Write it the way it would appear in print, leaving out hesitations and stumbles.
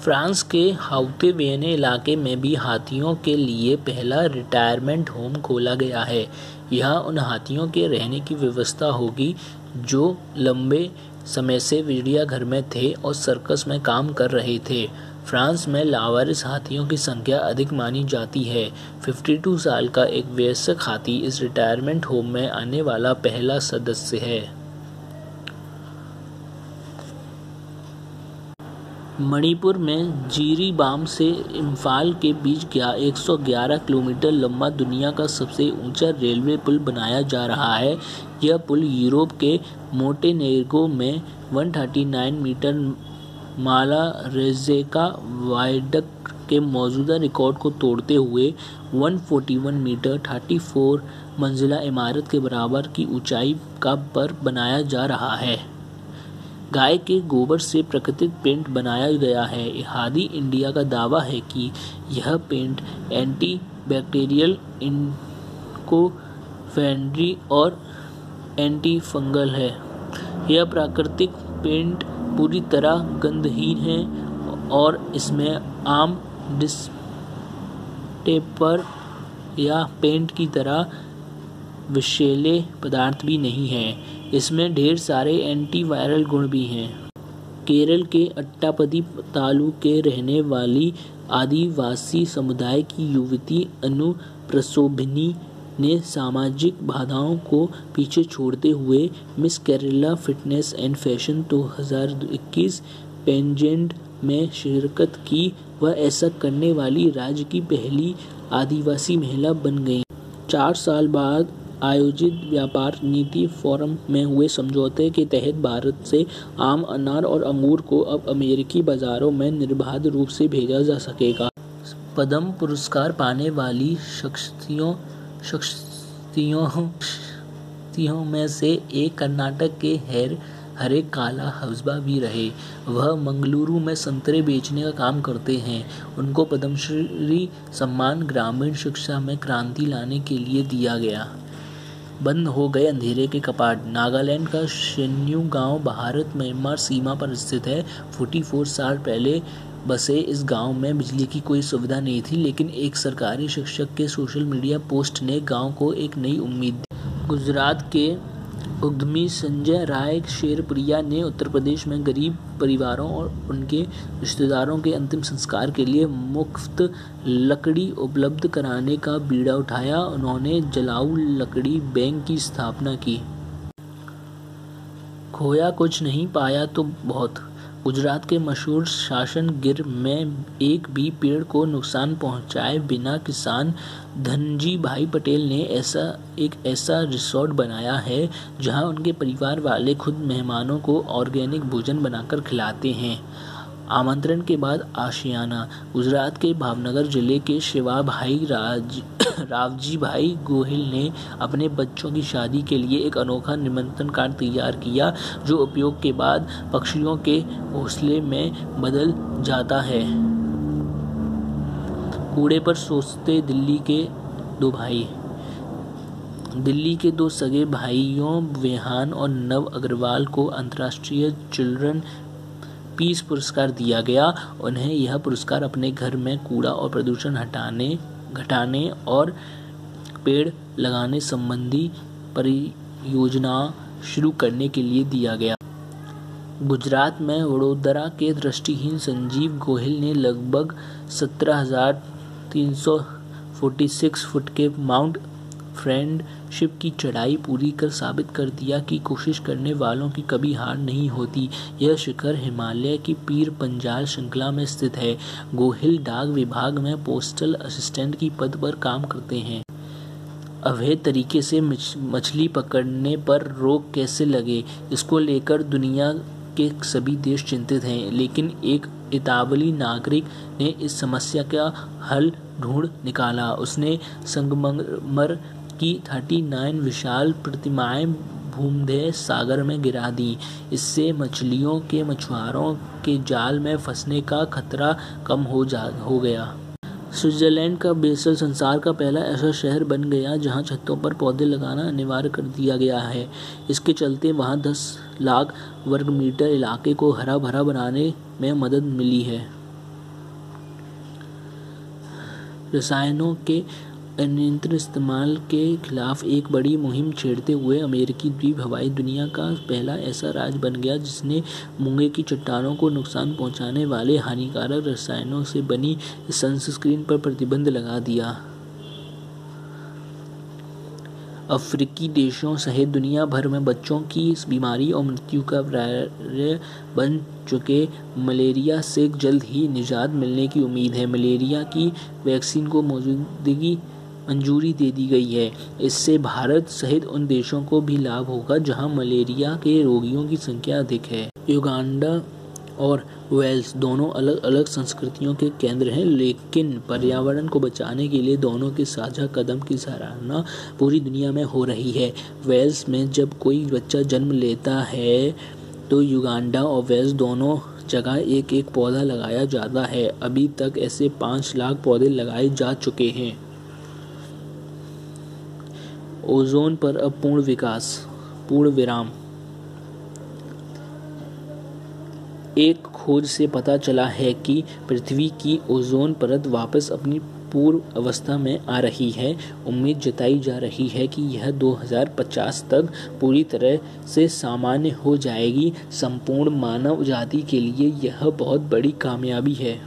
France के हाउते-वेने इलाके में भी हाथियों के लिए पहला रिटायरमेंट होम खोला गया है। यहाँ उन हाथियों के रहने की व्यवस्था होगी जो लंबे समय से चिड़ियाघर में थे और सर्कस में काम कर रहे थे। फ्रांस में लावारिस हाथियों की संख्या अधिक मानी जाती है। 52 साल का एक वयस्क हाथी इस रिटायरमेंट होम में आने वाला पहला सदस्य है। मणिपुर में जिरीबाम से इम्फाल के बीच 111 किलोमीटर लंबा दुनिया का सबसे ऊंचा रेलवे पुल बनाया जा रहा है। यह पुल यूरोप के मोंटेनेग्रो में 139 मीटर माला रेज़ेका वायडक्ट के मौजूदा रिकॉर्ड को तोड़ते हुए 141 मीटर 34 मंजिला इमारत के बराबर की ऊंचाई पर बनाया जा रहा है। गाय के गोबर से प्राकृतिक पेंट बनाया गया है। खादी इंडिया का दावा है कि यह paint anti bacterial, eco friendly और एंटी फंगल है। यह प्राकृतिक पेंट पूरी तरह गंधहीन है और इसमें आम डिस्टेपर या पेंट की तरह विषैले पदार्थ भी नहीं है। इसमें ढेर सारे एंटीवायरल गुण भी हैं। केरल के अट्टापदी तालुक के रहने वाली आदिवासी समुदाय की युवती अनु प्रसोभिनी ने सामाजिक बाधाओं को पीछे छोड़ते हुए Miss Kerala fitness and fashion 2021 pageant में शिरकत की। वह ऐसा करने वाली राज्य की पहली आदिवासी महिला बन गई। 4 साल बाद आयोजित व्यापार नीति फोरम में हुए समझौते के तहत भारत से आम, अनार और अंगूर को अब अमेरिकी बाजारों में निर्बाध रूप से भेजा जा सकेगा। पद्म पुरस्कार पाने वाली शख्सियतों में से एक कर्नाटक के हरे काला हंसबा भी रहे। वह मंगलुरु में संतरे बेचने का काम करते हैं। उनको पद्मश्री सम्मान ग्रामीण शिक्षा में क्रांति लाने के लिए दिया गया। बंद हो गए अंधेरे के कपाट। नागालैंड का शेन्यू गांव भारत म्यांमार सीमा पर स्थित है। 44 साल पहले बसे इस गांव में बिजली की कोई सुविधा नहीं थी, लेकिन एक सरकारी शिक्षक के सोशल मीडिया पोस्ट ने गांव को एक नई उम्मीद दी। गुजरात के उद्यमी संजय राय शेरप्रिया ने उत्तर प्रदेश में गरीब परिवारों और उनके रिश्तेदारों के अंतिम संस्कार के लिए मुफ्त लकड़ी उपलब्ध कराने का बीड़ा उठाया। उन्होंने जलाऊ लकड़ी बैंक की स्थापना की। खोया कुछ नहीं, पाया तो बहुत। गुजरात के मशहूर शासन गिर में एक भी पेड़ को नुकसान पहुंचाए बिना किसान धनजी भाई पटेल ने एक ऐसा रिसोर्ट बनाया है जहां उनके परिवार वाले खुद मेहमानों को ऑर्गेनिक भोजन बनाकर खिलाते हैं। आमंत्रण के बाद आशियाना। गुजरात के भावनगर जिले के शिवा भाई रावजी भाई गोहिल ने अपने बच्चों की शादी के लिए एक अनोखा निमंत्रण कार्ड तैयार किया जो उपयोग के बाद पक्षियों के घोंसले में बदल जाता है। कूड़े पर सोचते दिल्ली के दो सगे भाइयों वेहान और नव अग्रवाल को अंतर्राष्ट्रीय चिल्ड्रन पीस पुरस्कार दिया गया। उन्हें यह पुरस्कार अपने घर में कूड़ा और प्रदूषण घटाने और पेड़ लगाने संबंधी परियोजना शुरू करने के लिए दिया गया। गुजरात में वडोदरा के दृष्टिहीन संजीव गोहिल ने लगभग 17,346 फुट के माउंट फ्रेंडशिप की चढ़ाई पूरी कर साबित कर दिया कि कोशिश करने वालों की कभी हार नहीं होती। यह शिखर हिमालय की पीर पंजाल श्रृंखला में स्थित है। गोहिल डाक विभाग में पोस्टल असिस्टेंट की पद पर काम करते हैं। अवैध तरीके से मछली पकड़ने पर रोक कैसे लगे, इसको लेकर दुनिया के सभी देश चिंतित हैं, लेकिन एक इतालवी नागरिक ने इस समस्या का हल ढूंढ निकाला। उसने संगमरमर की 39 विशाल प्रतिमाएं भूमध्य सागर में गिरा दी। इससे मछलियों के मछुआरों के जाल में फंसने का खतरा कम हो गया। स्विट्जरलैंड का बेसल संसार का पहला ऐसा शहर बन गया जहां छतों पर पौधे लगाना अनिवार्य कर दिया गया है। इसके चलते वहां 10 लाख वर्ग मीटर इलाके को हरा भरा बनाने में मदद मिली है। रसायनों के अनियंत्रित इस्तेमाल के खिलाफ एक बड़ी मुहिम छेड़ते हुए अमेरिकी द्वीप हवाई दुनिया का पहला ऐसा राज्य बन गया जिसने मूंगे की चट्टानों को नुकसान पहुंचाने वाले हानिकारक रसायनों से बनी सनस्क्रीन पर प्रतिबंध लगा दिया। अफ्रीकी देशों सहित दुनिया भर में बच्चों की इस बीमारी और मृत्यु का पर्याय बन चुके मलेरिया से जल्द ही निजात मिलने की उम्मीद है। मलेरिया की वैक्सीन को मंजूरी दे दी गई है। इससे भारत सहित उन देशों को भी लाभ होगा जहां मलेरिया के रोगियों की संख्या अधिक है। युगांडा और वेल्स दोनों अलग अलग संस्कृतियों के केंद्र हैं, लेकिन पर्यावरण को बचाने के लिए दोनों के साझा कदम की सराहना पूरी दुनिया में हो रही है। वेल्स में जब कोई बच्चा जन्म लेता है तो युगांडा और वेल्स दोनों जगह एक एक पौधा लगाया जाता है। अभी तक ऐसे 5 लाख पौधे लगाए जा चुके हैं। ओजोन पर अब पूर्ण विराम। एक खोज से पता चला है कि पृथ्वी की ओजोन परत वापस अपनी पूर्व अवस्था में आ रही है। उम्मीद जताई जा रही है कि यह 2050 तक पूरी तरह से सामान्य हो जाएगी। संपूर्ण मानव जाति के लिए यह बहुत बड़ी कामयाबी है।